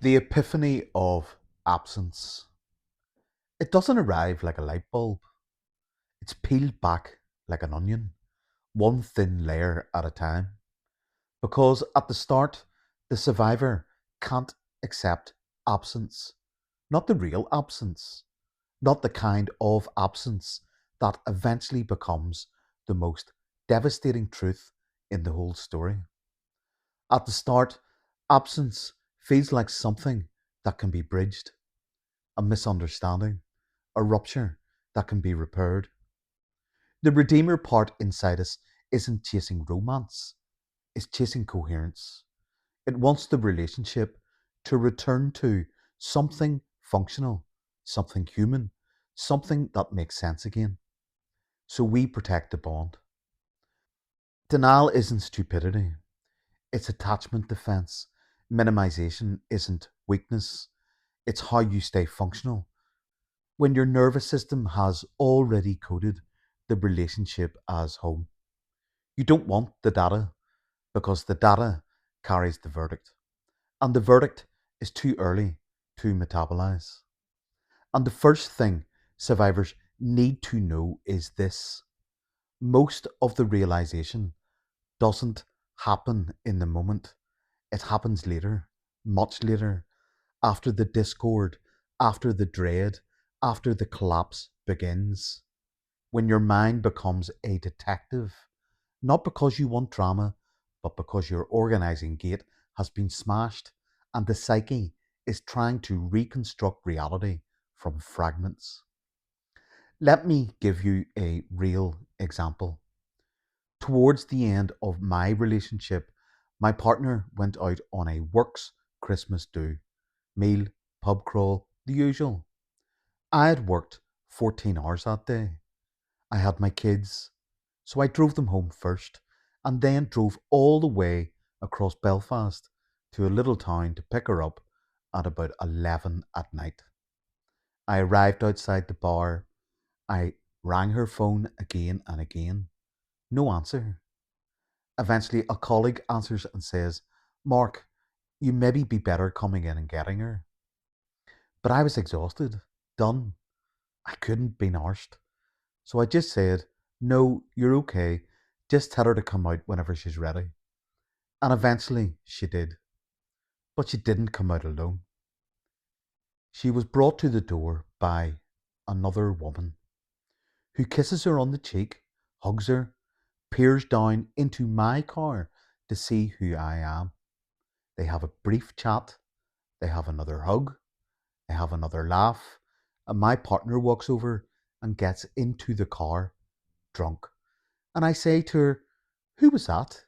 The Epiphany of Absence. It doesn't arrive like a light bulb. It's peeled back like an onion, one thin layer at a time. Because at the start, the survivor can't accept absence. Not the real absence, not the kind of absence that eventually becomes the most devastating truth in the whole story. At the start, absence feels like something that can be bridged, a misunderstanding, a rupture that can be repaired. The Redeemer part inside us isn't chasing romance, it's chasing coherence. It wants the relationship to return to something functional, something human, something that makes sense again. So we protect the bond. Denial isn't stupidity, it's attachment defense. Minimization isn't weakness, it's how you stay functional when your nervous system has already coded the relationship as home. You don't want the data because the data carries the verdict, and the verdict is too early to metabolize. And the first thing survivors need to know is this: most of the realization doesn't happen in the moment, it happens later, much later, after the discord, after the dread, after the collapse begins. When your mind becomes a detective, not because you want drama, but because your organizing gate has been smashed and the psyche is trying to reconstruct reality from fragments. Let me give you a real example. Towards the end of my relationship, my partner went out on a works Christmas do, meal, pub crawl, the usual. I had worked 14 hours that day. I had my kids, so I drove them home first and then drove all the way across Belfast to a little town to pick her up at about 11 at night. I arrived outside the bar. I rang her phone again and again. No answer. Eventually, a colleague answers and says, "Mark, you maybe be better coming in and getting her." But I was exhausted, done. I couldn't be arsed. So I just said, "No, you're okay. Just tell her to come out whenever she's ready." And eventually she did. But she didn't come out alone. She was brought to the door by another woman who kisses her on the cheek, hugs her, peers down into my car to see who I am. They have a brief chat, they have another hug, they have another laugh, and my partner walks over and gets into the car drunk. And I say to her, "Who was that?"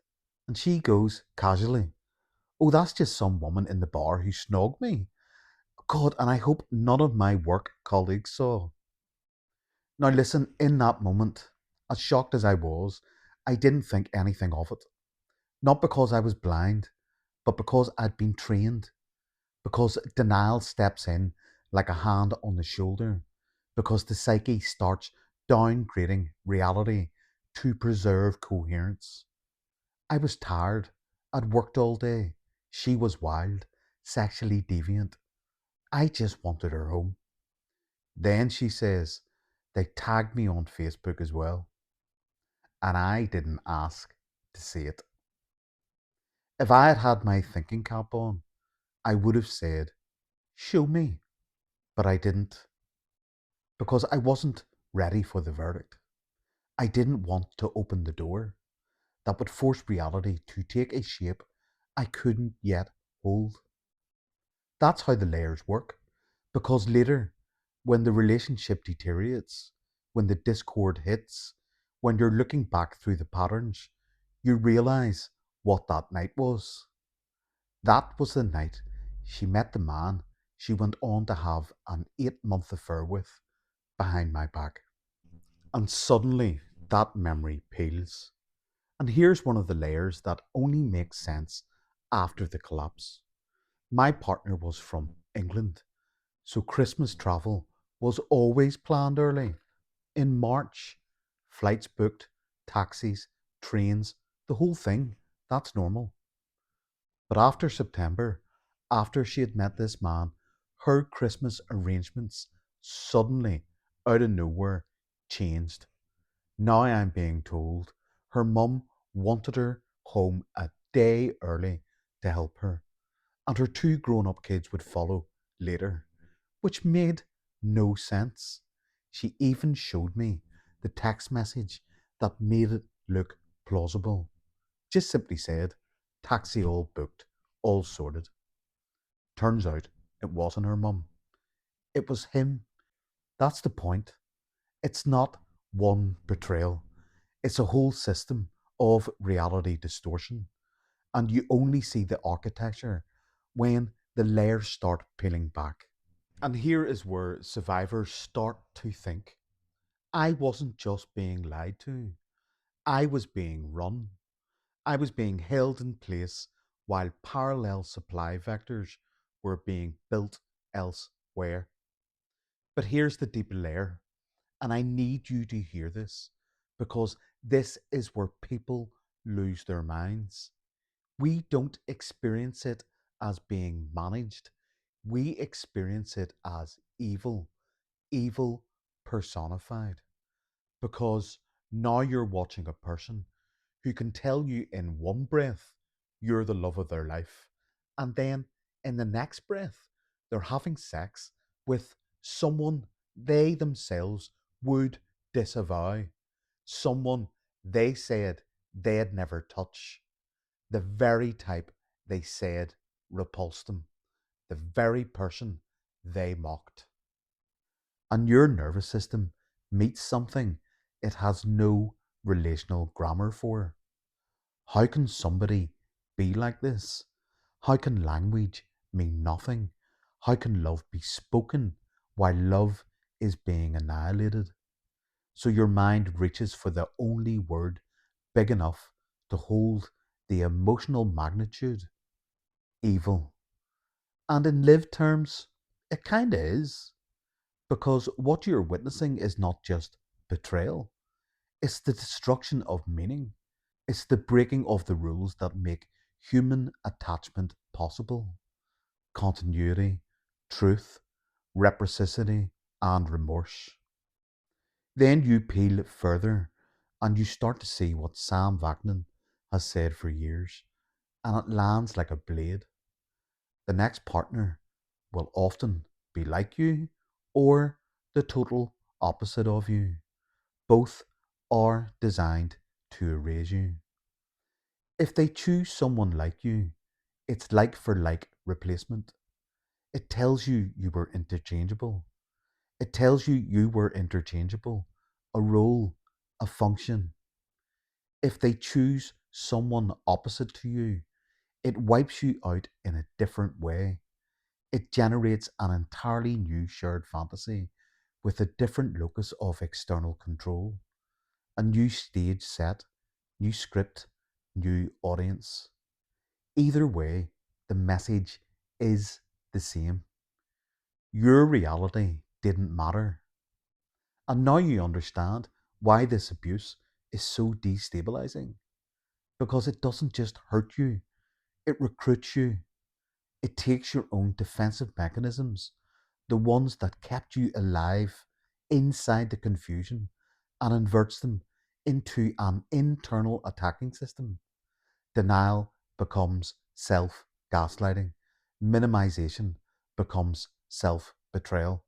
And she goes casually, "Oh, that's just some woman in the bar who snogged me." God, and I hope none of my work colleagues saw. Now, listen, in that moment, as shocked as I was, I didn't think anything of it. Not because I was blind, but because I'd been trained. Because denial steps in like a hand on the shoulder. Because the psyche starts downgrading reality to preserve coherence. I was tired. I'd worked all day. She was wild, sexually deviant. I just wanted her home. Then she says, they tagged me on Facebook as well, and I didn't ask to see it. If I had had my thinking cap on, I would have said, "Show me." But I didn't, because I wasn't ready for the verdict. I didn't want to open the door that would force reality to take a shape I couldn't yet hold. That's how the layers work. Because later, when the relationship deteriorates, when the discord hits, when you're looking back through the patterns, you realize what that night was. That was the night she met the man she went on to have an 8-month affair with behind my back. And suddenly, that memory peels. And here's one of the layers that only makes sense after the collapse. My partner was from England, so Christmas travel was always planned early. In March, flights booked, taxis, trains, the whole thing. That's normal. But after September, After she had met this man, her Christmas arrangements suddenly, out of nowhere, changed. Now I'm being told her mum wanted her home a day early to help her, and her two grown up kids would follow later, which made no sense. She even showed me the text message that made it look plausible. Just simply said, taxi all booked, all sorted. Turns out it wasn't her mum, it was him. That's the point. It's not one betrayal, it's a whole system of reality distortion. And you only see the architecture when the layers start peeling back. And here is where survivors start to think I wasn't just being lied to, I was being run. I was being held in place while parallel supply vectors were being built elsewhere. But here's the deeper layer, and I need you to hear this because this is where people lose their minds. We don't experience it as being managed, we experience it as evil, evil personified. Because now you're watching a person who can tell you in one breath you're the love of their life, and then in the next breath, they're having sex with someone they themselves would disavow, someone they said they'd never touch, the very type they said repulsed them, the very person they mocked. And your nervous system meets something it has no relational grammar for. How can somebody be like this? How can language mean nothing? How can love be spoken while love is being annihilated? So your mind reaches for the only word big enough to hold the emotional magnitude evil. And in lived terms, it kinda is. Because what you're witnessing is not just betrayal, it's the destruction of meaning. It's the breaking of the rules that make human attachment possible: continuity, truth, reciprocity, and remorse. Then you peel further and you start to see what Sam Vaknin has said for years, and it lands like a blade. The next partner will often be like you or the total opposite of you. Both are designed to erase you. If they choose someone like you, it's like for like replacement. It tells you you were interchangeable. It tells you you were interchangeable, a role, a function. If they choose someone opposite to you, it wipes you out in a different way. It generates an entirely new shared fantasy with a different locus of external control, a new stage set, new script, new audience. Either way, the message is the same. Your reality didn't matter. And now you understand why this abuse is so destabilizing. Because it doesn't just hurt you, it recruits you. It takes your own defensive mechanisms, the ones that kept you alive inside the confusion, and inverts them into an internal attacking system. Denial becomes self gaslighting. Minimization becomes self betrayal.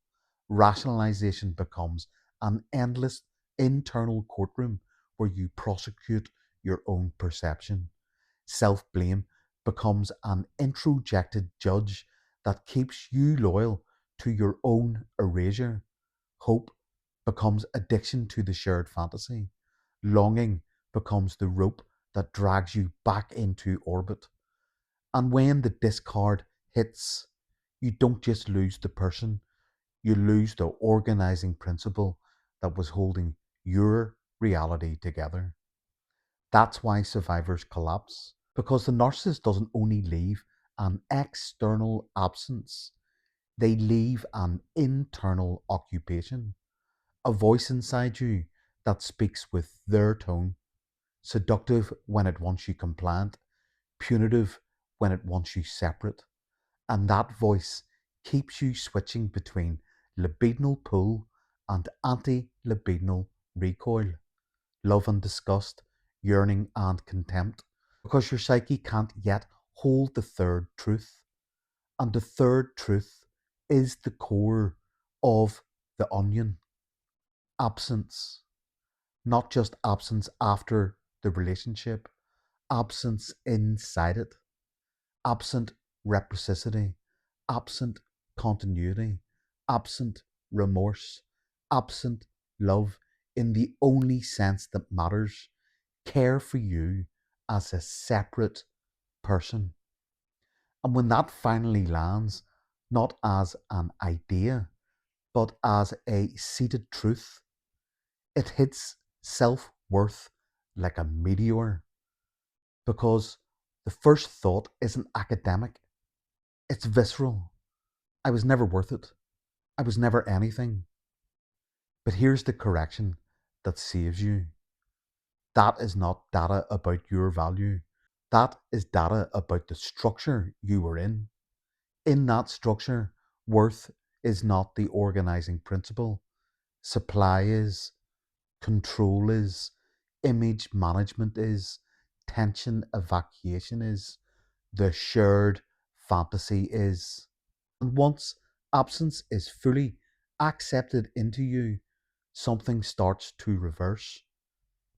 Rationalization becomes an endless internal courtroom where you prosecute your own perception. Self blame becomes an introjected judge that keeps you loyal to your own erasure. Hope becomes addiction to the shared fantasy. Longing becomes the rope that drags you back into orbit. And when the discard hits, you don't just lose the person, you lose the organizing principle that was holding your reality together. That's why survivors collapse, because the narcissist doesn't only leave an external absence, they leave an internal occupation, a voice inside you that speaks with their tone, seductive when it wants you compliant, punitive when it wants you separate, And that voice keeps you switching between libidinal pull and anti libidinal recoil, love and disgust, yearning and contempt, because your psyche can't yet hold the third truth. And the third truth is the core of the onion: absence. Not just absence after the relationship, absence inside it, absent reciprocity, absent continuity, absent remorse, absent love in the only sense that matters, care for you as a separate person. And when that finally lands, not as an idea, but as a seated truth, it hits self worth like a meteor, because the first thought isn't academic, it's visceral. I was never worth it. I was never anything. But here's the correction that saves you: that is not data about your value. That is data about the structure you were in. In that structure, worth is not the organizing principle. Supply is, control is, image management is, tension evacuation is, the shared fantasy is. And once absence is fully accepted into you, something starts to reverse.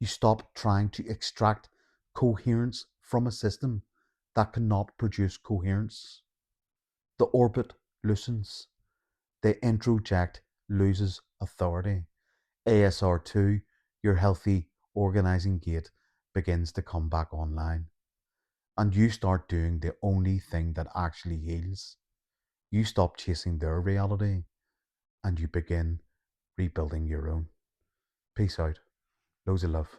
You stop trying to extract coherence from a system that cannot produce coherence. The orbit loosens. The introject loses authority. ASR2, your healthy organizing gate, begins to come back online. And you start doing the only thing that actually heals. You stop chasing their reality and you begin rebuilding your own. Peace out. Loads of love.